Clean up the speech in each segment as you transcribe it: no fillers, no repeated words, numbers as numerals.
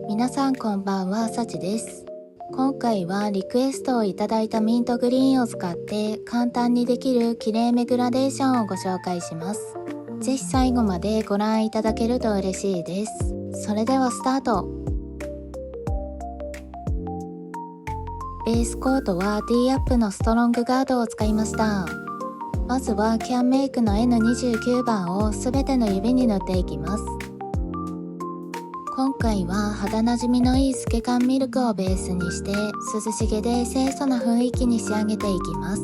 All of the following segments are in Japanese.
皆さんこんばんは、さちです。今回はリクエストをいただいたミントグリーンを使って簡単にできるきれいめグラデーションをご紹介します。ぜひ最後までご覧いただけると嬉しいです。それではスタート。ベースコートは D アップのストロングガードを使いました。まずはキャンメイクの N29 番をすべての指に塗っていきます。今回は肌なじみのいい透け感ミルクをベースにして涼しげで清楚な雰囲気に仕上げていきます。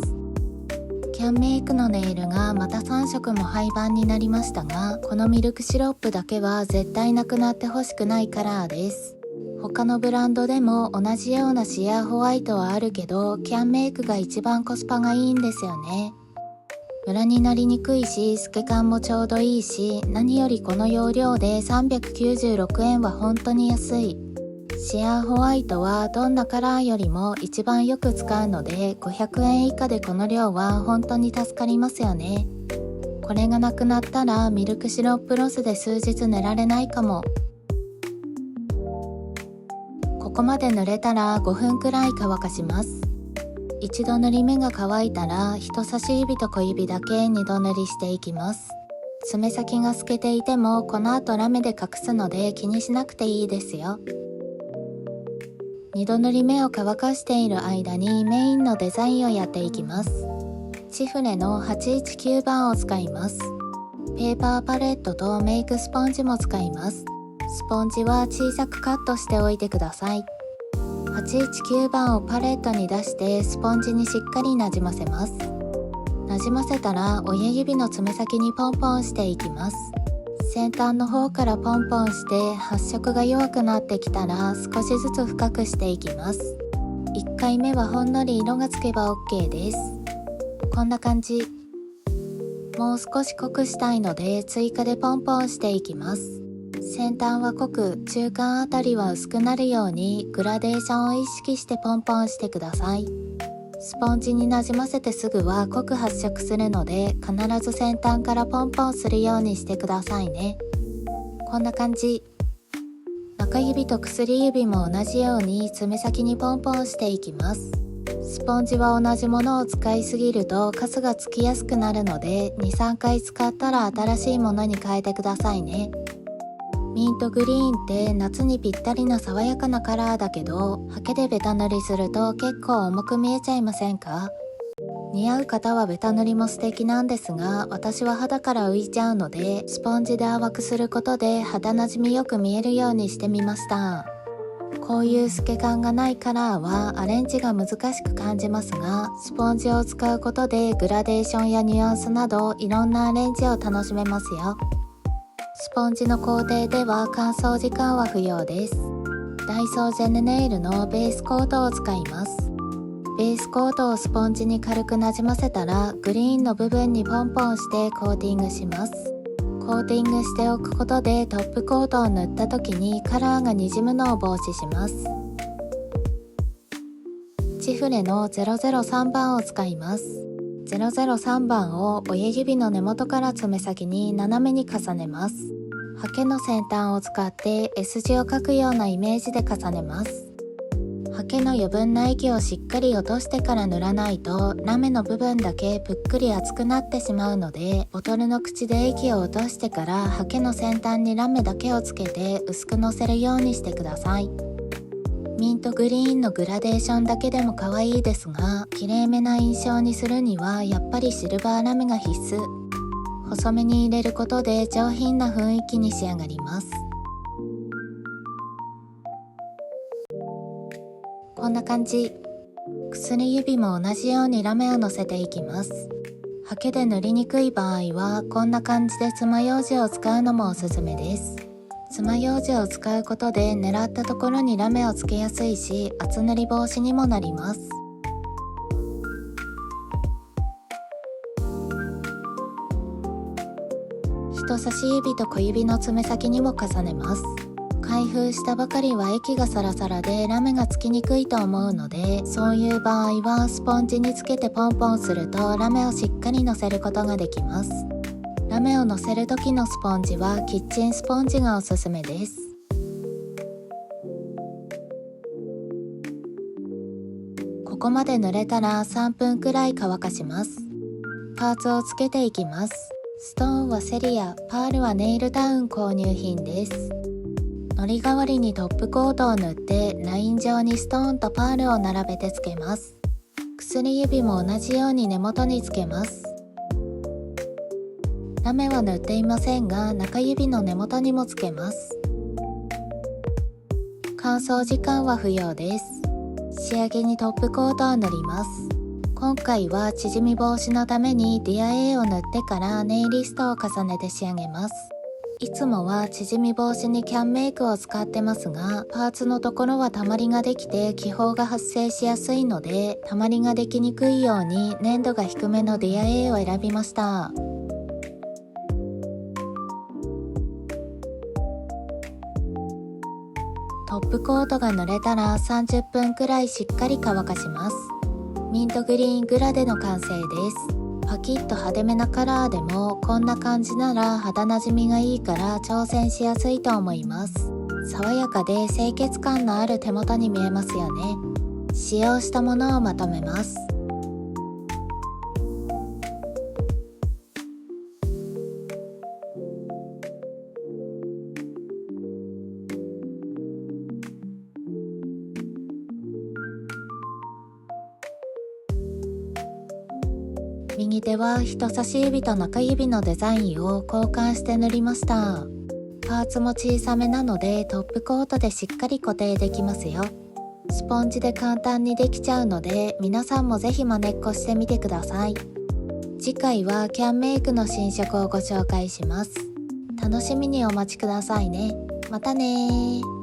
キャンメイクのネイルがまた3色も廃盤になりましたが、このミルクシロップだけは絶対なくなってほしくないカラーです。他のブランドでも同じようなシアーホワイトはあるけど、キャンメイクが一番コスパがいいんですよね。ムラになりにくいし、透け感もちょうどいいし、何よりこの容量で396円は本当に安い。シアーホワイトはどんなカラーよりも一番よく使うので、500円以下でこの量は本当に助かりますよね。これがなくなったらミルクシロップロスで数日寝られないかも。ここまで塗れたら5分くらい乾かします。一度塗り目が乾いたら人差し指と小指だけ2度塗りしていきます。爪先が透けていてもこの後ラメで隠すので気にしなくていいですよ。2度塗り目を乾かしている間にメインのデザインをやっていきます。チフレの819番を使います。ペーパーパレットとメイクスポンジも使います。スポンジは小さくカットしておいてください。819番をパレットに出してスポンジにしっかりなじませます。なじませたら親指の爪先にポンポンしていきます。先端の方からポンポンして発色が弱くなってきたら少しずつ深くしていきます。1回目はほんのり色がつけば OK です。こんな感じ。もう少し濃くしたいので追加でポンポンしていきます。先端は濃く、中間あたりは薄くなるようにグラデーションを意識してポンポンしてください。スポンジになじませてすぐは濃く発色するので、必ず先端からポンポンするようにしてくださいね。こんな感じ。中指と薬指も同じように爪先にポンポンしていきます。スポンジは同じものを使いすぎるとカスがつきやすくなるので、2、3回使ったら新しいものに変えてくださいね。ミントグリーンって夏にぴったりな爽やかなカラーだけど、ハケでベタ塗りすると結構重く見えちゃいませんか？似合う方はベタ塗りも素敵なんですが、私は肌から浮いちゃうので、スポンジで淡くすることで肌なじみよく見えるようにしてみました。こういう透け感がないカラーはアレンジが難しく感じますが、スポンジを使うことでグラデーションやニュアンスなどいろんなアレンジを楽しめますよ。スポンジの工程では乾燥時間は不要です。ダイソージェネネイルのベースコートを使います。ベースコートをスポンジに軽くなじませたらグリーンの部分にポンポンしてコーティングします。コーティングしておくことでトップコートを塗った時にカラーがにじむのを防止します。チフレの003番を使います。003番を親指の根元から爪先に斜めに重ねます。ハケの先端を使って S 字を描くようなイメージで重ねます。ハケの余分な液をしっかり落としてから塗らないとラメの部分だけぷっくり厚くなってしまうので、ボトルの口で液を落としてからハケの先端にラメだけをつけて薄くのせるようにしてください。ミントグリーンのグラデーションだけでも可愛いですが、綺麗めな印象にするにはやっぱりシルバーラメが必須。細めに入れることで上品な雰囲気に仕上がります。こんな感じ。薬指も同じようにラメをのせていきます。ハケで塗りにくい場合はこんな感じで爪楊枝を使うのもおすすめです。爪楊枝を使うことで狙ったところにラメをつけやすいし、厚塗り防止にもなります。人差し指と小指の爪先にも重ねます。開封したばかりは液がサラサラでラメがつきにくいと思うので、そういう場合はスポンジにつけてポンポンするとラメをしっかりのせることができます。ラメをのせる時のスポンジはキッチンスポンジがおすすめです。こまで濡れたら3分くらい乾かします。パーツをつけていきます。ストーンはセリア、パールはネイルタウン購入品です。糊代わりにトップコートを塗ってライン状にストーンとパールを並べてつけます。薬指も同じように根元につけます。ラメは塗っていませんが、中指の根元にもつけます。乾燥時間は不要です。仕上げにトップコートを塗ります。今回は縮み防止のためにディア A を塗ってからネイリストを重ねて仕上げます。いつもは縮み防止にキャンメイクを使ってますが、パーツのところはたまりができて気泡が発生しやすいので、たまりができにくいように粘度が低めのディア A を選びました。トップコートが塗れたら30分くらいしっかり乾かします。ミントグリーングラデの完成です。パキッと派手めなカラーでもこんな感じなら肌なじみがいいから挑戦しやすいと思います。爽やかで清潔感のある手元に見えますよね。使用したものをまとめます。右手は人差し指と中指のデザインを交換して塗りました。パーツも小さめなのでトップコートでしっかり固定できますよ。スポンジで簡単にできちゃうので皆さんもぜひ真似っこしてみてください。次回はキャンメイクの新色をご紹介します。楽しみにお待ちくださいね。またねー。